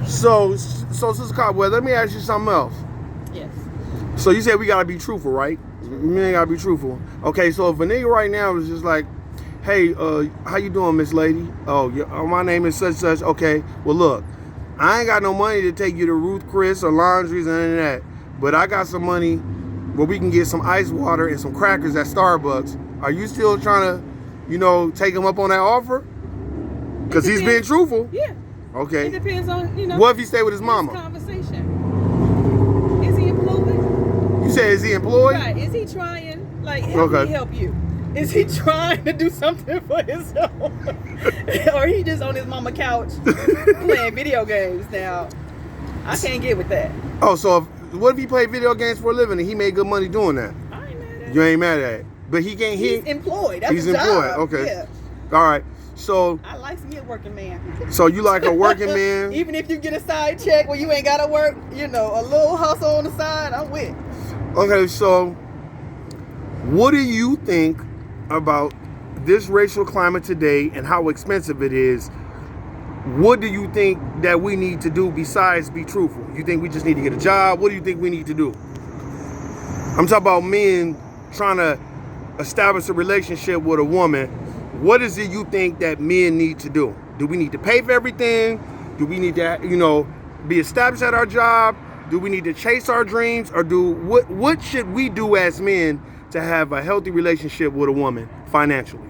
So Sister Cobwell, let me ask you something else. Yes. So you said we gotta be truthful, right? We ain't gotta be truthful. Okay, so if a nigga right now is just like, hey, how you doing, Miss Lady? Oh, my name is such such. Okay, well look, I ain't got no money to take you to Ruth Chris or Laundries and any of that, but I got some money where we can get some ice water and some crackers at Starbucks. Are you still trying to, take him up on that offer? Because he's being truthful. Yeah. Okay. It depends on, What if he stay with his mama? Conversation. Is he employed? You said, is he employed? Right. Is he trying? Like, help me help you. Is he trying to do something for himself? Or he just on his mama couch playing video games now? I can't get with that. Oh, so what if he played video games for a living and he made good money doing that? I ain't mad at it. You ain't mad at it. But he can't. He's employed. That's he's his employed. job. Okay. Yeah. All right. So I like me a working man. So you like a working man? Even if you get a side check where you ain't gotta work, a little hustle on the side, I'm with. Okay, so what do you think about this racial climate today and how expensive it is? What do you think that we need to do besides be truthful? You think we just need to get a job? What do you think we need to do? I'm talking about men trying to establish a relationship with a woman. What is it you think that men need to do? Do we need to pay for everything? Do we need to, be established at our job? Do we need to chase our dreams? Or what should we do as men to have a healthy relationship with a woman financially?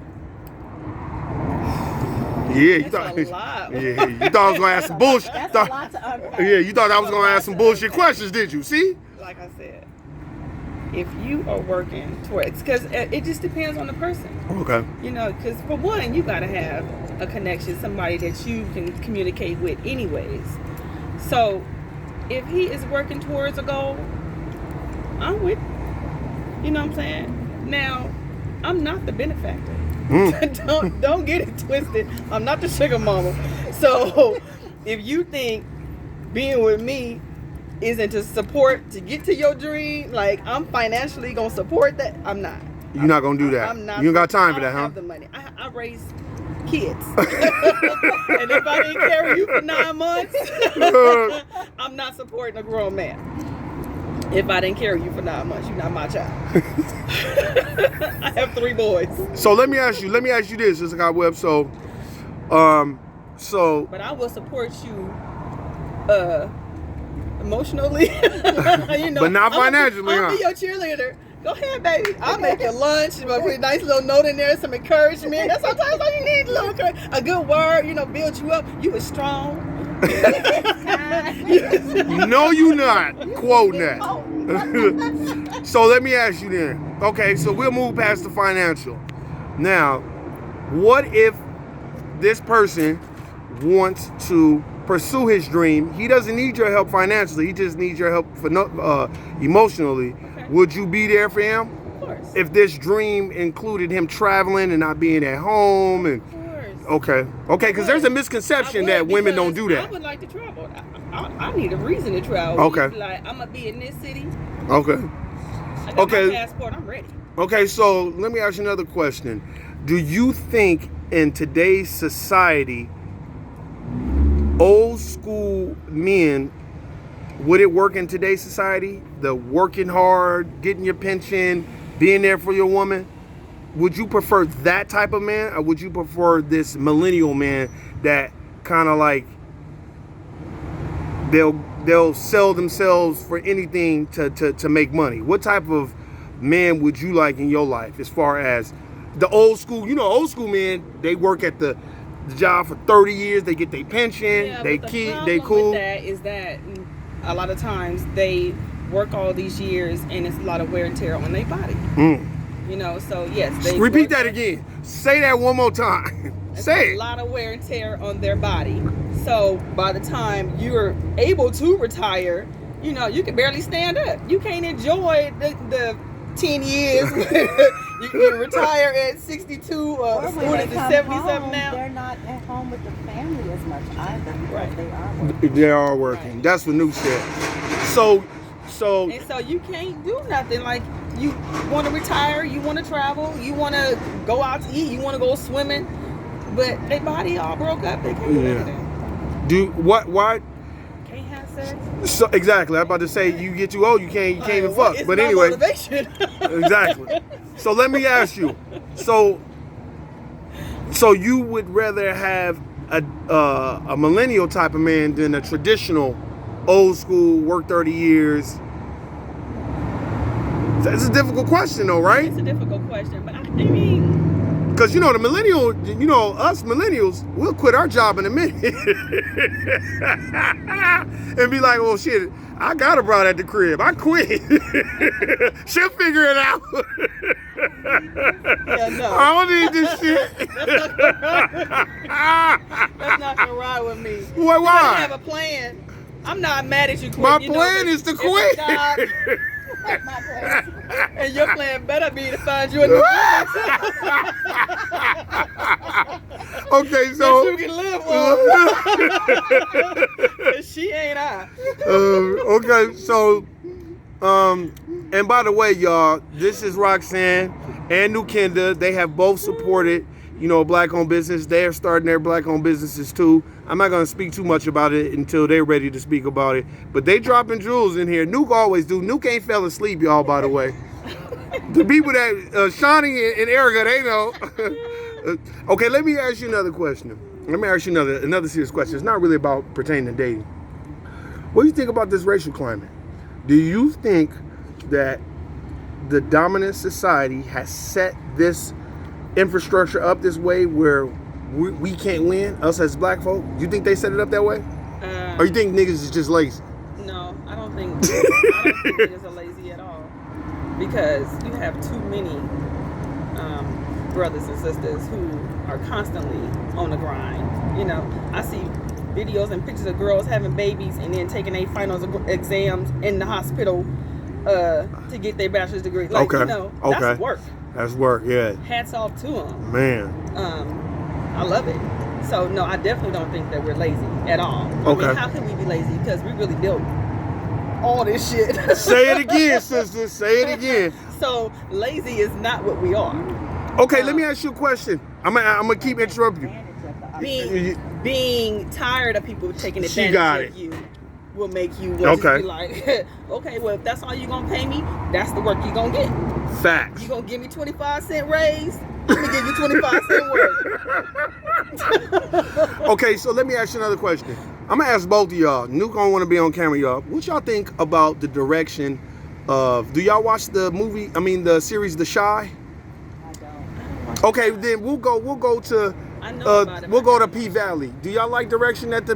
Yeah, you thought. A lot. Yeah, you thought I was gonna ask some bullshit. That's a lot to unpack. Yeah, you thought I was gonna ask some bullshit questions, did you? See? Like I said, if you are working towards, because it just depends on the person. Okay. Because for one, you gotta have a connection, somebody that you can communicate with, anyways. So, if he is working towards a goal, I'm with. You know what I'm saying? Now, I'm not the benefactor. Don't get it twisted. I'm not the sugar mama. So if you think being with me isn't to support to get to your dream, like I'm financially gonna support that, I'm not. You're not gonna do that. I'm not. You ain't got time for that, I don't huh? have the money. I raise kids, and if I didn't carry you for 9 months, I'm not supporting a grown man. If I didn't carry you for 9 months, you're not my child. I have 3 boys. So let me ask you this, Sister Cobwell. So, But I will support you, emotionally. But not financially, I'll be your cheerleader. Go ahead, baby. I'll make you lunch. I'll put a nice little note in there, some encouragement. That's sometimes all you need, a good word. Build you up. You was strong. No, you not quoting that. So let me ask you then. Okay, so we'll move past the financial. Now, what if this person wants to pursue his dream? He doesn't need your help financially. He just needs your help emotionally. Okay. Would you be there for him? Of course. If this dream included him traveling and not being at home and. Okay, because there's a misconception that women don't do that. I would like to travel. I need a reason to travel. Okay. Like, I'm going to be in this city. Okay. I got my passport. I'm ready. Okay, so let me ask you another question. Do you think in today's society, old school men, would it work in today's society? The working hard, getting your pension, being there for your woman? Would you prefer that type of man, or would you prefer this millennial man that kind of like they'll sell themselves for anything to make money? What type of man would you like in your life as far as the old school? Old school men, they work at the job for 30 years, they get their pension, they cool. With that is that a lot of times they work all these years and it's a lot of wear and tear on their body. So yes. They repeat that again. Say that one more time. Say it. A lot of wear and tear on their body. So by the time you're able to retire, you can barely stand up. You can't enjoy the 10 years. you retire at 62 or at 77 home, now. They're not at home with the family as much either because right. They are working. They are working. Right. That's what Nuke said. So you can't do nothing. Like, you want to retire, you want to travel, you want to go out to eat, you want to go swimming, but their body all broke up. They can't do anything. sex? So exactly, I'm about to say you get too old, you can't even fuck. It's But my anyway, motivation. exactly. So let me ask you. So you would rather have a millennial type of man than a traditional, old school, work 30 years? That's a difficult question, though, right? It's a difficult question, but I mean, Because, you know, the millennial, you know, us millennials, we'll quit our job in a minute. And be like, well, shit, I got a broad at the crib. I quit. She'll figure it out. yeah, no. I don't need this shit. That's not gonna ride with me. Why? You gotta have a plan. I'm not mad at you quitting. My you know, plan but is to it's a quit. job, and your plan better be to find you a new woman Okay, that so you can live with. 'Cause she ain't I. okay, so and by the way, y'all, this is Roxanne and Nukenda. They have both supported, you know, black-owned business. They are starting their black-owned businesses too. I'm not gonna speak too much about it until they're ready to speak about it. But they dropping jewels in here. Nuke always do. Nuke ain't fell asleep, y'all. By the way, the people that Shawnee and Erica, they know. Okay, let me ask you another question. Let me ask you another serious question. It's not really about pertaining to dating. What do you think about this racial climate? Do you think that the dominant society has set this infrastructure up this way where we can't win, us as black folk? You think they set it up that way? Or you think niggas is just lazy? No, I don't think niggas are lazy at all. Because you have too many brothers and sisters who are constantly on the grind. You know, I see videos and pictures of girls having babies and then taking their finals exams in the hospital to get their bachelor's degree. Like, Okay. you know, Okay. that's work. That's work, yeah. Hats off to them. Man. I love it. So no, I definitely don't think that we're lazy at all. Okay. I mean, how can we be lazy? Because we really built all this shit. Say it again, sister. Say it again. So lazy is not what we are. Okay, let me ask you a question. I'm gonna keep interrupting you. Being tired of people taking She advantage got of it. you will make you just Okay. be like, okay, well, if that's all you're gonna pay me, that's the work you're gonna get. Facts. You gonna give me 25-cent raise? I'm gonna give you 25-cent work. Okay, so let me ask you another question. I'm gonna ask both of y'all. Nuke don't want to be on camera, y'all. What y'all think about the direction of? Do y'all watch the movie? I mean, the series The Shy? I don't. Okay, then we'll go to I know about it. we'll go to P Valley. Do y'all like direction that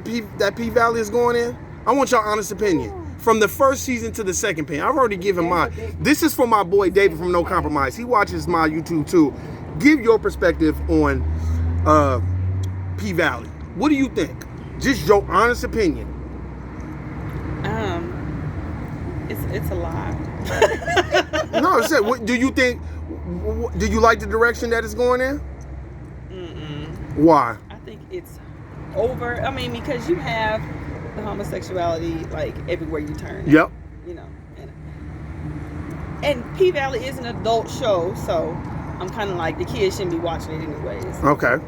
P Valley is going in? I want your honest opinion. From the first season to the second opinion. I've already given mine. This is for my boy David from No Compromise. He watches my YouTube too. Give your perspective on P Valley. What do you think? Just your honest opinion. It's a lot. No, I said, what do you think? Do you like the direction that it's going in? Why? I think it's over. I mean, because you have the homosexuality like everywhere you turn. Yep. You know, and P Valley is an adult show, so I'm kind of like the kids shouldn't be watching it anyways. Okay.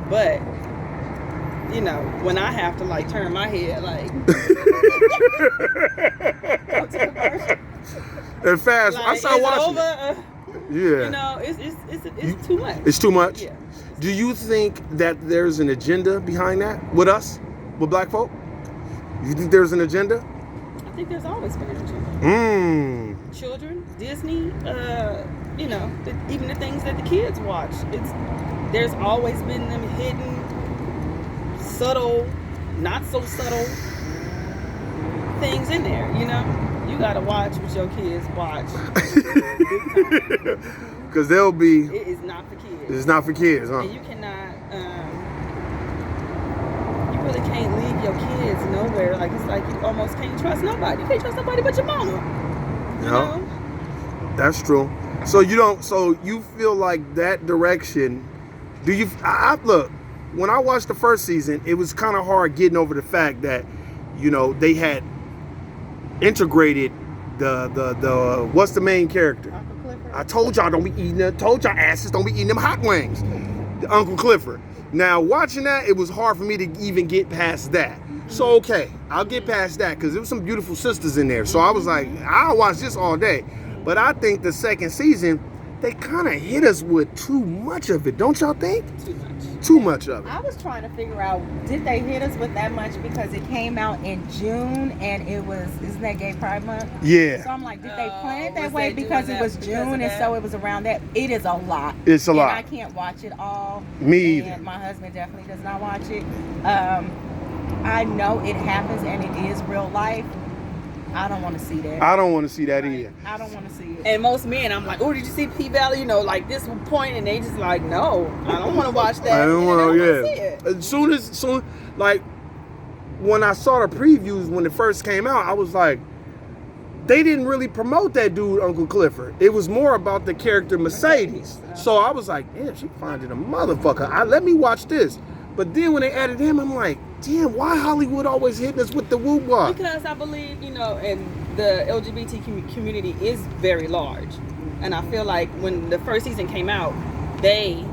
But you know, when I have to like turn my head, like, And fast. like I is started it watching. over? Yeah. You know, it's too much. It's too much. Yeah. Do you think that there's an agenda behind that with us, with black folk? You think there's an agenda? I think there's always been an agenda. Children, Disney, you know, even the things that the kids watch. There's always been them hidden, subtle, not so subtle things in there. You know, you gotta watch what your kids watch. Because they'll be. It is not for kids. It's not for kids, huh? And you cannot. You really can't leave your kids nowhere. Like it's like you almost can't trust nobody. You can't trust nobody but your mama. You know? That's true. So you don't. So you feel like that direction? Do you? I look. When I watched the first season, it was kind of hard getting over the fact that, you know, they had integrated the what's the main character? Uncle Clifford. I told y'all don't be eating. Told y'all asses don't be eating them hot wings. Uncle Clifford. Now watching that, it was hard for me to even get past that. So okay, I'll get past that because there was some beautiful sisters in there. So I was like, I'll watch this all day. But I think the second season, they kind of hit us with too much of it, don't y'all think? Too much. Too much of it. I was trying to figure out, did they hit us with that much because it came out in June and isn't that Gay Pride Month? Yeah, So I'm like, did they plan it that was way they doing because it that was because June of and that? so it was around that? It is a lot. it's a And lot. I can't watch it all. Me either. And my husband definitely does not watch it. I know it happens and it is real life. I don't want to see that. I don't want to see that either. I don't want to see it. And most men, I'm like, oh, did you see P-Valley? You know, like this point, and they just like, no, I don't want to watch that. I don't And want they to. don't wanna see Yeah. it. As soon, like when I saw the previews when it first came out, I was like, they didn't really promote that dude, Uncle Clifford. It was more about the character Mercedes. So I was like, damn, she finding a motherfucker. Let me watch this. But then when they added him, I'm like, damn, why Hollywood always hitting us with the woo-wah? Because I believe, you know, and the LGBT community is very large. And I feel like when the first season came out, they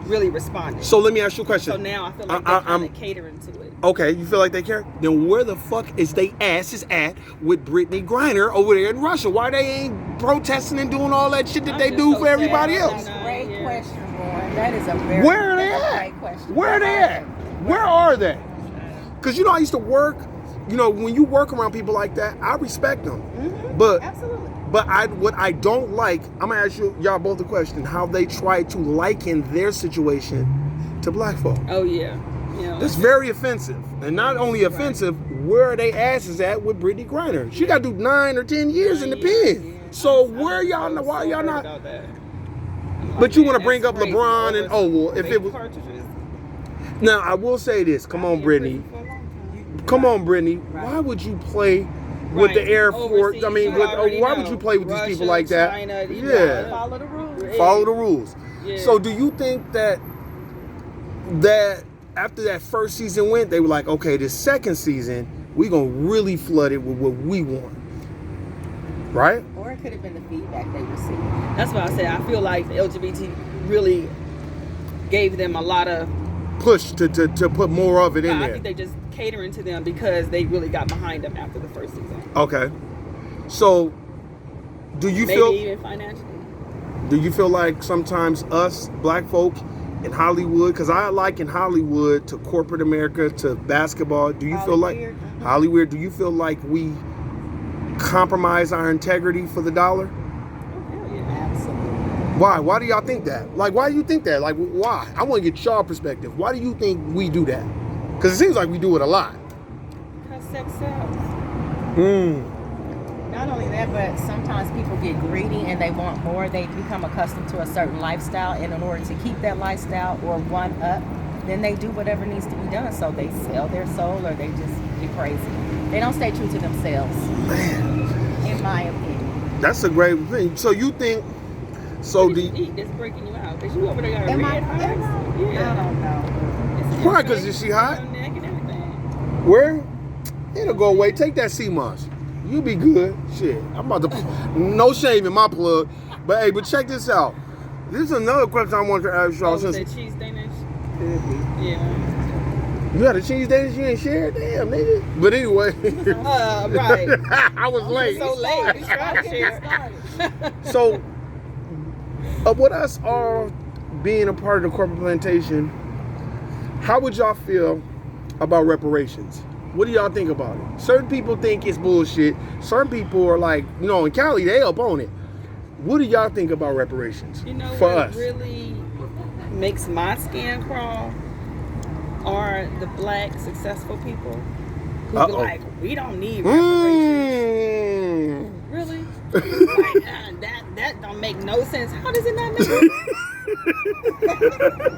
really responded. So let me ask you a So question. now I feel like I- they're kind of catering to it. Okay, you feel like they care? Then where the fuck is they asses at with Brittany Griner over there in Russia? Why they ain't protesting and doing all that shit that I'm they just do so for everybody sad. else? That's a great question, Lauren. That is a very Where are they that's a at? great question. Where are they at? Where are they? Because, you know, I used to work, you know, when you work around people like that, I respect them. But Absolutely. what I don't like, I'm going to ask y'all both a question, how they try to liken their situation to black folk. Oh, yeah. You know, That's very offensive. And not only offensive, where are they asses at with Brittany Griner? She got to do 9 or 10 years in the pen. So where y'all, why y'all not? About that. But you want to bring That's up rape. LeBron and, oh, well, if Rape it was. cartridges. Now, I will say this. Come on, Brittany. Come on, Brittany. Why would you play with the Right. Air Force? I Overseas, mean, you already why would know. you play with these Russia, people like that? China, you Yeah. know, Follow the rules. Follow the rules. Yeah. So do you think that after that first season went, they were like, okay, this second season, we gonna really flood it with what we want, right? Or it could have been the feedback they received. That's why I said I feel like the LGBT really gave them a lot of. Push to put more of it in I there. think they just catering to them because they really got behind them after the first season. Okay. So do you Maybe feel even financially. do you feel like sometimes us black folk in Hollywood, because I liken Hollywood to corporate America, to basketball, do you feel like Hollyweird. Hollywood, do you feel like we compromise our integrity for the dollar? Oh, hell yeah. Absolutely. Why do y'all think that? Like, why do you think that? Like, why? I want to get y'all perspective. Why do you think we do that? Because it seems like we do it a lot. Because sex sells. Not only that, but sometimes people get greedy and they want more. They become accustomed to a certain lifestyle, and in order to keep that lifestyle or one up, then they do whatever needs to be done. So they sell their soul or they just get crazy. They don't stay true to themselves, Man, in my opinion. that's a great thing. So you think? So What do did you eat that's breaking you out? Because you over there got a Am I? red hot. I don't know. It's Why? 'Cause is she hot? on your neck and everything. where? It'll go away. Take that sea moss. You be good. Shit, I'm about to. No shame in my plug, but hey, but check this out. This is another question I want to ask y'all. Oh, was Since that cheese Danish? Could be. Yeah. you had a cheese Danish, you ain't shared, damn nigga. But anyway, Right. I was late. So late. You trying to share. So, with us all being a part of the corporate plantation, how would y'all feel about reparations? What do y'all think about it? Certain people think it's bullshit. Certain people are like, you know, in Cali, they up on it. What do y'all think about reparations You know for what us? really makes my skin crawl are the black successful people who be Uh-oh. like, we don't need reparations. Mm. Really? Like, that don't make no sense. How does it not make sense?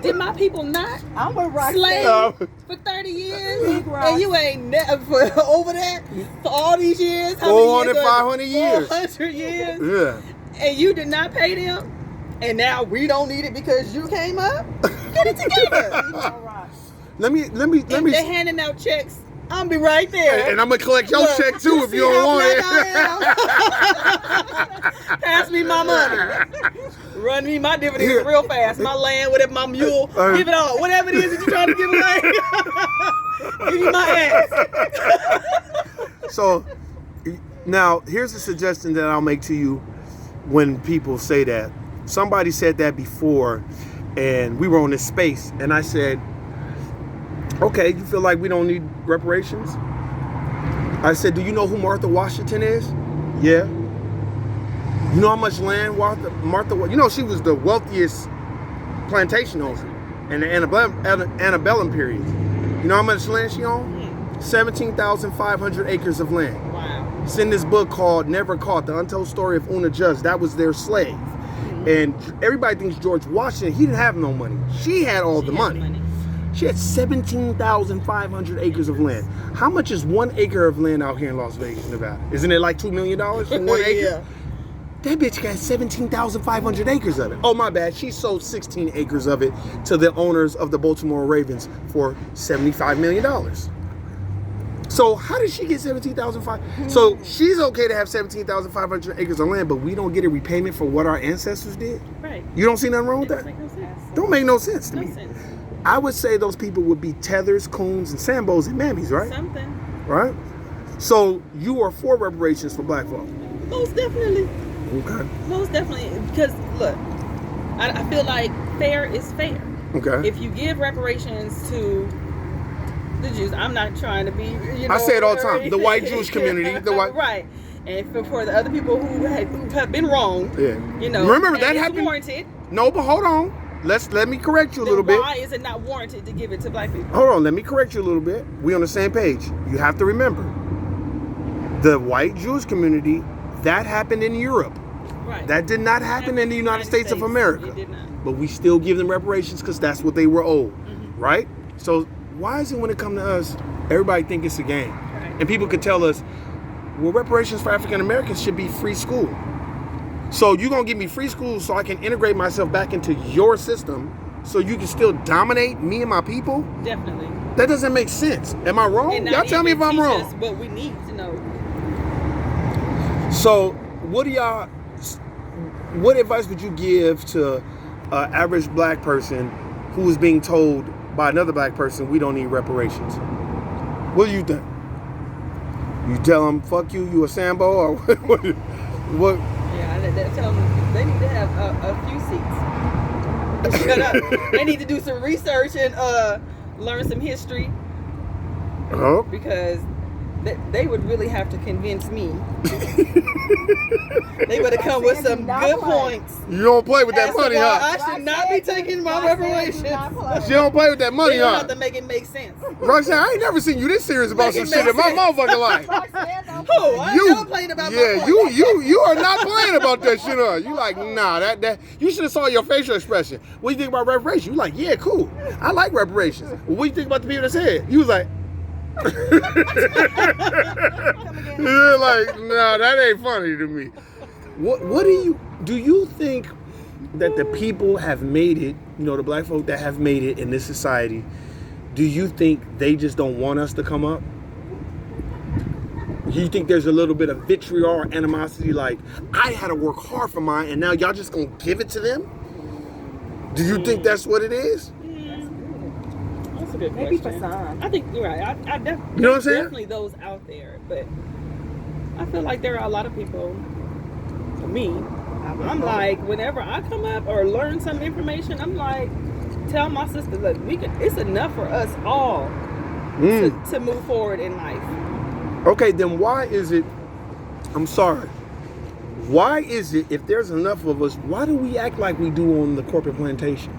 Did my people not I'm with slave Roxanne. for 30 years? Negro. And you ain't for over that for all these years? How many 400, years? 500 years. 400 years? Yeah. And you did not pay them? And now we don't need it because you came up? Get it together. All right. Let me. If they're handing out checks, I'm be right there. And I'm gonna collect your Look, check too if see you don't how want black it. I am? Pass me my money. Run me my dividends real fast. My land, whatever, my mule. Give it all. Whatever it is that you're trying to give away. Give me my ass. So now here's a suggestion that I'll make to you when people say that. Somebody said that before, and we were on this space, and I said, okay, you feel like we don't need reparations? I said, do you know who Martha Washington is? Yeah. You know how much land Martha, you know, she was the wealthiest plantation owner in the antebellum period. You know how much land she owned? 17,500 acres of land. Wow. It's in this book called Never Caught, The Untold Story of Una Judge. That was their slave. And everybody thinks George Washington, he didn't have no money. She had all the money. She had 17,500 acres of land. How much is 1 acre of land out here in Las Vegas, Nevada? Isn't it like $2 million for 1 acre? Yeah. That bitch got 17,500 acres of it. Oh, my bad. She sold 16 acres of it to the owners of the Baltimore Ravens for $75 million. So how did she get 17,500? So she's okay to have 17,500 acres of land, but we don't get a repayment for what our ancestors did? Right. You don't see nothing wrong with It that? doesn't make no sense. Don't make no sense to No me. sense. I would say those people would be Tethers, Coons, and Sambos and Mammies, right? Something. Right? So you are for reparations for black folk? Most definitely. Okay. Most definitely. Because, look, I feel like fair is fair. Okay. If you give reparations to the Jews, I'm not trying to be, you know. I say it all the time. The white Jewish community. The white. Right. And for the other people who have been wrong, Yeah. you know. Remember and that it's happened. warranted. No, but hold on. Let me correct you a Then little bit. why is it not warranted to give it to black people? Hold on, let me correct you a little bit. We on the same page. You have to remember, the white Jewish community, that happened in Europe. Right. That did not happen in the United States of America. It did not. But we still give them reparations because that's what they were owed, right? So why is it when it comes to us, everybody think it's a game? Right. And people could tell us, well, reparations for African Americans should be free school. So you're going to give me free school so I can integrate myself back into your system so you can still dominate me and my people? Definitely. That doesn't make sense. Am I wrong? And Y'all not tell me if even I'm teach wrong. us what we need to know. So what advice would you give to an average black person who is being told by another black person, we don't need reparations? What do you think? You tell them, fuck you, you a Sambo, or what? Yeah, tell them they need to have a few seats. Shut up. They need to do some research and learn some history Oh, because they would really have to convince me. They would have come with some good points. you don't play with that As to money, why huh? I should not be taking my reparations. She don't play with that money, They don't huh? have to make it make sense. Roxanne, I ain't never seen you this serious about Make some it shit in my make motherfucking life. Who? I ain't never playing about my yeah, points. you are not playing about that shit, huh? You like, nah, that you should have saw your facial expression. What do you think about reparations? You like, yeah, cool. I like reparations. Well, what do you think about the people that said? You was like, you're like, nah, that ain't funny to me. What do you think that the people have made it, you know, the black folk that have made it in this society, do you think they just don't want us to come up? Do you think there's a little bit of vitriol or animosity, like, I had to work hard for mine and now y'all just gonna give it to them? Do you think that's what it is? That's a good Maybe question. for some. I think you're right. I You know what I'm saying? definitely those out there, but I feel like there are a lot of people. For me, I'm like, whenever I come up or learn some information, I'm like, tell my sister, look, it's enough for us all to move forward in life. Okay, then why is it, I'm sorry, why is it, if there's enough of us, why do we act like we do on the corporate plantation?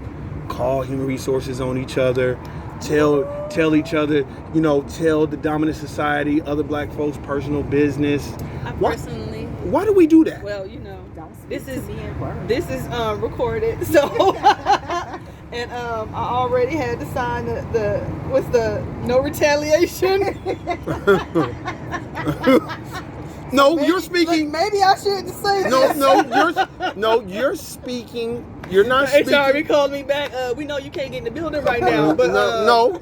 Call human resources on each other, tell each other, you know, tell the dominant society, other black folks' personal business. Personally, Why do we do that? well, you know, Don't speak this to is me in words. this is recorded, so and I already had to sign the what's the no retaliation. No, you're speaking. Maybe I shouldn't say this. You're speaking. You're not HR speaking. called me back. We know you can't get in the building right now, but no.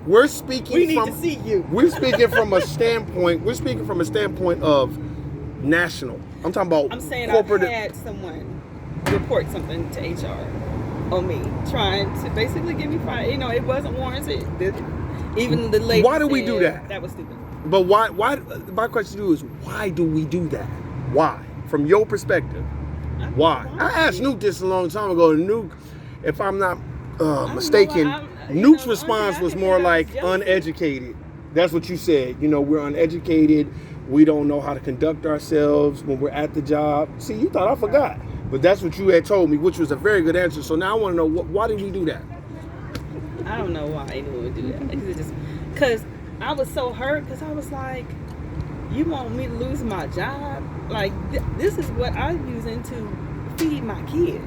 we're speaking We need from to see you. we're speaking from a standpoint. We're speaking from a standpoint of national. I'm talking about I'm saying corporate. I've had someone report something to HR on me, trying to basically get me fired. You know, it wasn't warranted. Even the lady. Why do we do said that? That was stupid. But why? My question to you is, why do we do that? Why? From your perspective, why? I asked Nuke this a long time ago. And Nuke, if I'm not mistaken, Nuke's response was more like uneducated. That's what you said. You know, we're uneducated. We don't know how to conduct ourselves when we're at the job. See, you thought I forgot. But that's what you had told me, which was a very good answer. So now I want to know, why did we do that? I don't know why anyone would do that. Because I was so hurt, because I was like, you want me to lose my job? Like, this is what I'm using to feed my kids.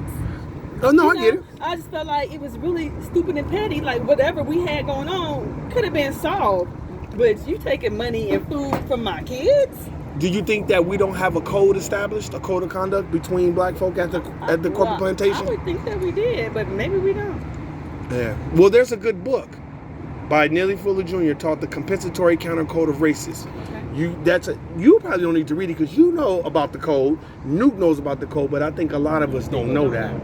Oh, no, You I get know, it. I just felt like it was really stupid and petty. Like, whatever we had going on could have been solved. But you taking money and food from my kids? Do you think that we don't have a code established, a code of conduct between black folk at the corporate plantation? I would think that we did, but maybe we don't. Yeah. Well, there's a good book by Neely Fuller Jr. called The Compensatory Counter Code of Races. Okay. You probably don't need to read it because you know about the code. Nuke knows about the code, but I think a lot of us don't know that.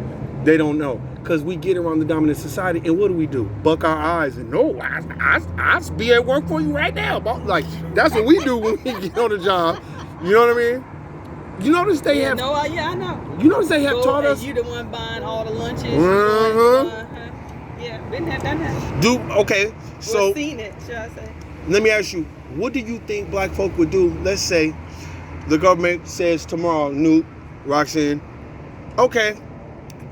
They don't know because we get around the dominant society, and what do? Buck our eyes and no, I be at work for you right now. Like that's what we do when we get on the job. You know what I mean? You notice they have. No, I know. You notice they have Go, taught and us. you the one buying all the lunches. Yeah, been there, done that. Okay, so Seen it, should I say? let me ask you, what do you think black folk would do? Let's say the government says tomorrow, Nuke, Roxanne, okay,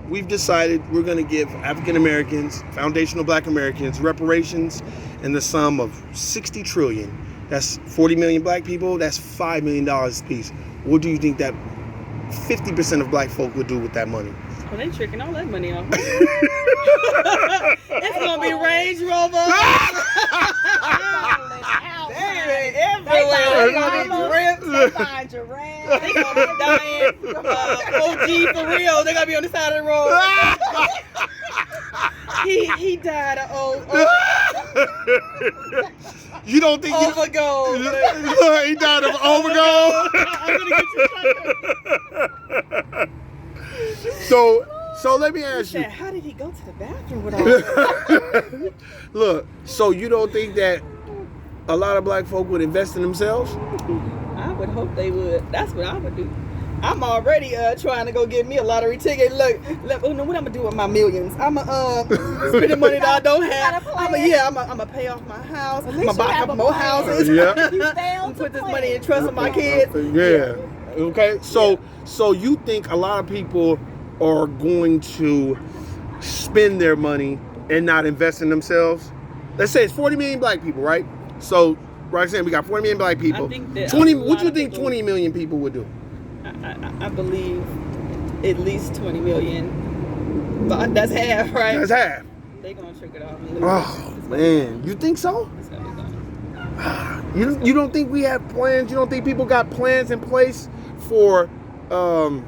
we've decided we're going to give African Americans, foundational black Americans, reparations in the sum of $60 trillion. That's 40 million black people. That's $5 million a piece. What do you think that 50% of black folk would do with that money? Well, they tricking all that money off. It's going to be Range Rover. Everywhere. They going to be ripped. They buying giraffes. They going to be dying. OG for real. They going to be on the side of the road. He died of You don't think overgold. he died of overgold? I'm gonna get you. So let me ask you. How did he go to the bathroom with all that? Look, so you don't think that a lot of black folk would invest in themselves? I would hope they would. That's what I would do. I'm already trying to go get me a lottery ticket. Look, what I'm gonna do with my millions? I'm gonna spend the money that I don't have. I'm gonna pay off my house. I'm gonna buy a couple more houses. Yeah. I'm put this money in trust with my kids. Yeah. Okay. So you think a lot of people are going to spend their money and not invest in themselves? Let's say it's 40 million black people, right? So Roxanne, we got 40 million black people. I think that 20. a What lot you of think people- 20 million people would do? I believe at least 20 million. But that's half, right? That's half. They gonna trick it off. Oh man, you think so? It's gonna be done. You don't think we have plans? You don't think people got plans in place for I would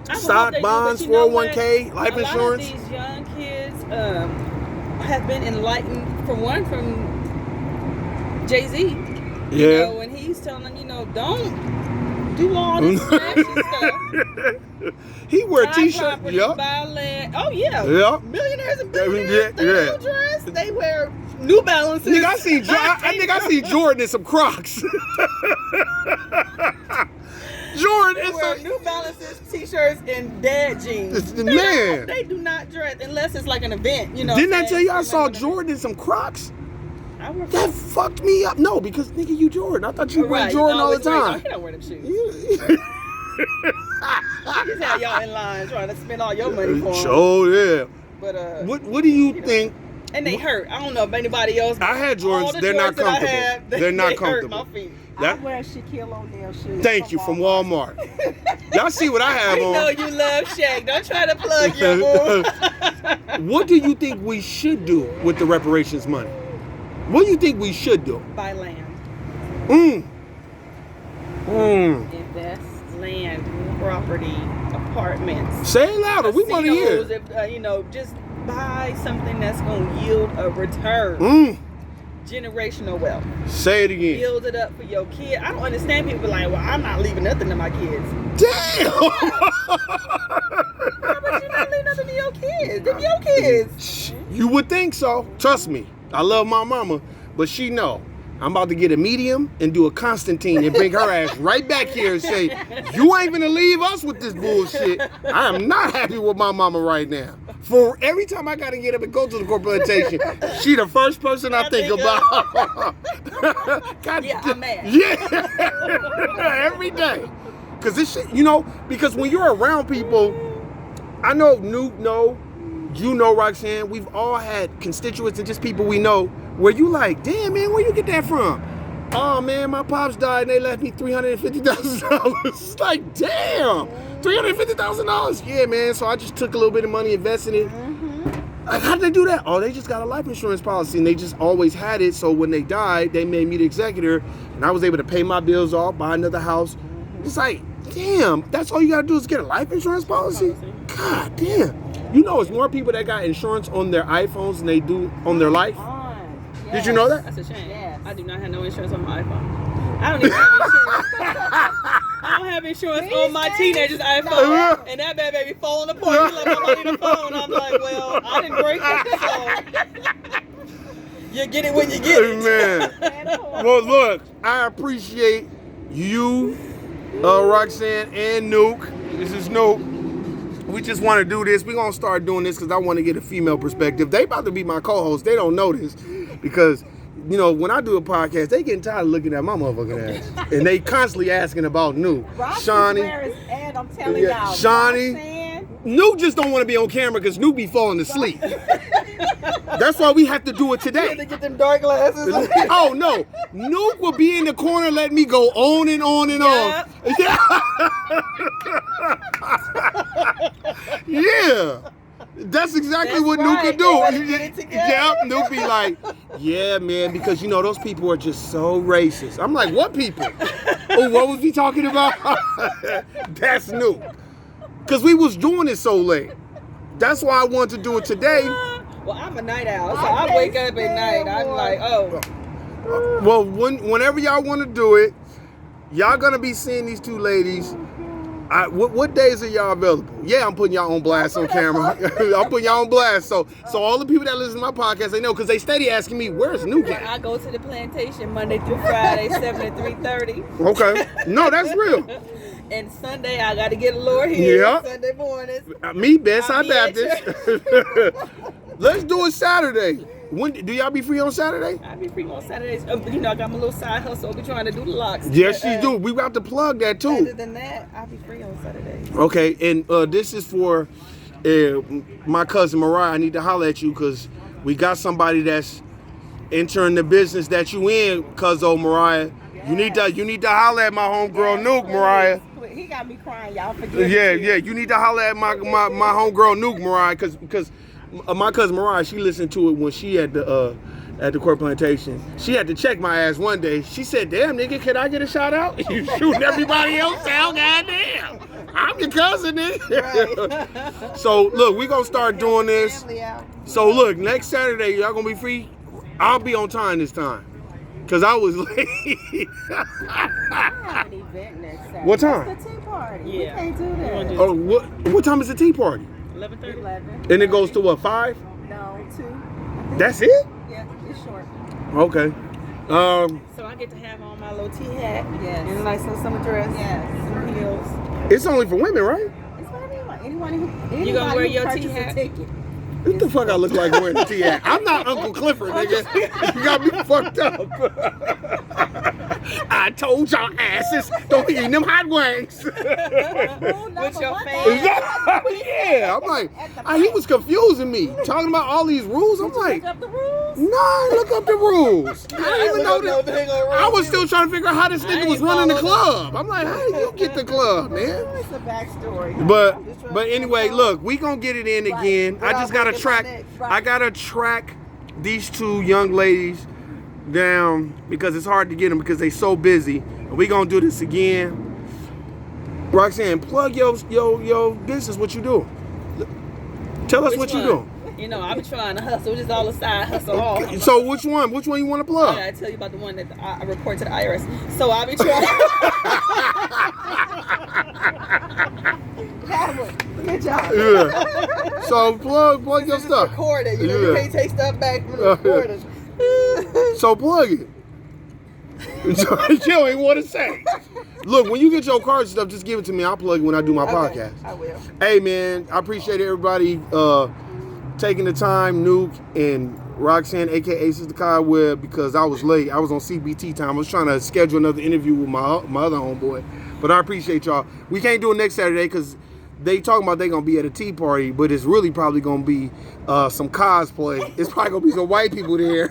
hope stock, they do, bonds, but you know what? 401k, life a insurance? lot of these young kids have been enlightened. For one, from Jay-Z. You Yeah. know, when he's telling them, don't do all this flashy stuff. He wear Buy t-shirts. property, Yep. buy land. Oh yeah. Yeah. Millionaires and billionaires. Yeah, They yeah. don't dress. They wear New Balances. Nigga, I think I see Jordan in some Crocs. Jordan They in wear some. New Balances, t-shirts, and dad jeans. Man. They do not dress unless it's like an event. Didn't I tell you I saw Jordan? Jordan in some Crocs? I wear That fucked me up. No, because nigga, you Jordan. I thought you wear Jordan all the time. He don't wear them shoes. You- Just have y'all in line trying to spend all your money for them. Sure, yeah. But What do you think? and they hurt. I don't know if anybody else. I had all Jordans. the They're not Jordans that I comfortable. had, They're not they comfortable. Hurt my feet. I wear Shaquille O'Neal shoes. Thank you, from Walmart. Y'all see what I have I know on. you love Shaq. Don't try to plug your boo. What do you think we should do with the reparations money? What do you think we should do? Buy land. Invest. Land, property, apartments. Say it louder. We want to hear. casinos, just buy something that's going to yield a return. generational wealth. Say it again. Build it up for your kid. I don't understand people like, well, I'm not leaving nothing to my kids. Damn. Why would you not leave nothing to your kids? Them your kids. You would think so. Trust me. I love my mama, but she know. I'm about to get a medium and do a Constantine and bring her ass right back here and say, you ain't gonna leave us with this bullshit. I am not happy with my mama right now. For every time I gotta get up and go to the corporate plantation, she the first person I think about. God, Yeah, I'm mad. Yeah, every day. Cause this shit, you know, because when you're around people, I know Nuke know, you know Roxanne, we've all had constituents and just people we know where you like, damn man, where you get that from? Oh man, my pops died and they left me $350,000. It's like, damn, $350,000. Yeah, man. So I just took a little bit of money, invested in it. Like, how did they do that? Oh, they just got a life insurance policy and they just always had it. So when they died, they made me the executor and I was able to pay my bills off, buy another house. It's like, damn, that's all you gotta do is get a life insurance policy? God damn. You know, it's more people that got insurance on their iPhones than they do on their life. Did you know that? That's a shame. Yes. I do not have no insurance on my iPhone. I don't even have insurance. I don't have insurance on my teenager's iPhone. And that bad baby falling apart. He's like, I need a phone. I'm like, well, I didn't break it, so you get it when you get it. Man. Well, look, I appreciate you, Roxanne and Nuke. This is Nuke. We just want to do this. We're going to start doing this because I want to get a female perspective. They about to be my co-host. They don't know this because, you know, when I do a podcast, they getting tired of looking at my motherfucking ass. And they constantly asking about Nuke. Shawnee. I'm telling y'all. Shawnee. Nuke just don't want to be on camera because Nuke be falling asleep. That's why we have to do it today. To get them dark glasses. Oh no, Nuke will be in the corner letting me go on and on and on. Yeah. Yeah. That's exactly what Nuke could do. Yeah, Nuke be like, yeah, man, because you know those people are just so racist. I'm like, what people? Oh, what was he talking about? That's Nuke. Because we was doing it so late. That's why I wanted to do it today. Well, I'm a night owl, so I wake up at night. I'm like, oh. Well, whenever y'all want to do it, y'all gonna be seeing these two ladies. What days are y'all available? Yeah, I'm putting y'all on blast on camera. I'm putting y'all on blast. So all the people that listen to my podcast, they know because they steady asking me, where's Nuke at? I go to the plantation Monday through Friday, 7 to 3:30. Okay. No, that's real. And Sunday, I got to get a Lord here. Yeah. Sunday mornings. Me, Bedside I'll be at Baptist. Let's do it Saturday. When do y'all be free on Saturday? I be free on Saturdays. You know, I got my little side hustle. I be trying to do the locks. Yes, But, you do. We got to plug that too. Other than that, I be free on Saturdays. Okay, and this is for my cousin Mariah. I need to holler at you because we got somebody that's entering the business that you in, cousin Mariah. You need to holler at my homegirl Nuke, Mariah. He got me crying, y'all. Forgive Yeah, me. yeah. You need to holler at my homegirl Nuke, Mariah, because my cousin Mariah, she listened to it when she at the Court Plantation. She had to check my ass one day. She said, "Damn nigga, can I get a shout out? You shooting everybody else out, goddamn. I'm your cousin, nigga." Right. So look, we gonna start doing this. Family out. So look, next Saturday y'all gonna be free. I'll be on time this time, cause I was late. I have an event next Saturday. What time? It's the tea party. Yeah. We can't do We wanna that. do- Oh, what time is the tea party? 11:30. 11. And it goes to what, 5? No, 2. That's it? Yeah, it's short. Okay. So I get to have on my little tea hat. Yes. And a nice little summer dress. Yes. Some heels. It's only for women, right? It's for anyone. Anybody You gonna wear who your purchase tea a hat? ticket. What the fuck I look like wearing a tea hat? I'm not Uncle Clifford, nigga. You got me fucked up. I told y'all asses, don't be eating them hot wings. With your fan. Yeah, I'm like, he was confusing me. Talking about all these rules. I'm like, Look up the rules. no, I look up the rules. I didn't even know that. I was still trying to figure out how this nigga was running the club. I'm like, how did you get the club, man? It's a backstory. But anyway, look, we gonna get it in again. I just gotta track these two young ladies down because it's hard to get them because they so busy. And we gonna do this again. Roxanne, plug your business. What you doing? Tell us Which what you one? doing. You know, I be trying to hustle, just all a side hustle. All. So which one? Which one you want to plug? I gotta tell you about the one that I report to the IRS. So I be trying. Good job. Yeah. So plug your stuff. Record it. You know, you can't take stuff back from the recording. So plug it. You don't even want to say. Look, when you get your card stuff, just give it to me. I'll plug it when I do my podcast. I will. Hey man, I appreciate everybody taking the time, Nuke and Roxanne, aka Sister Cobweb, because I was late. I was on CBT time. I was trying to schedule another interview with my other homeboy. But I appreciate y'all. We can't do it next Saturday because they talking about they gonna be at a tea party, but it's really probably gonna be some cosplay. It's probably gonna be some white people there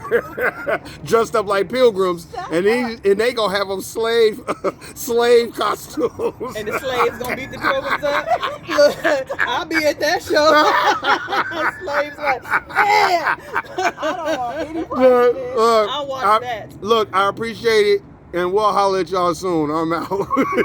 dressed up like pilgrims, and they gonna have them slave costumes. And the slaves gonna beat the pilgrims up. Look, I'll be at that show. Slaves like, yeah. I don't want any part of this. I'll watch that. Look, I appreciate it, and we'll holler at y'all soon. I'm out.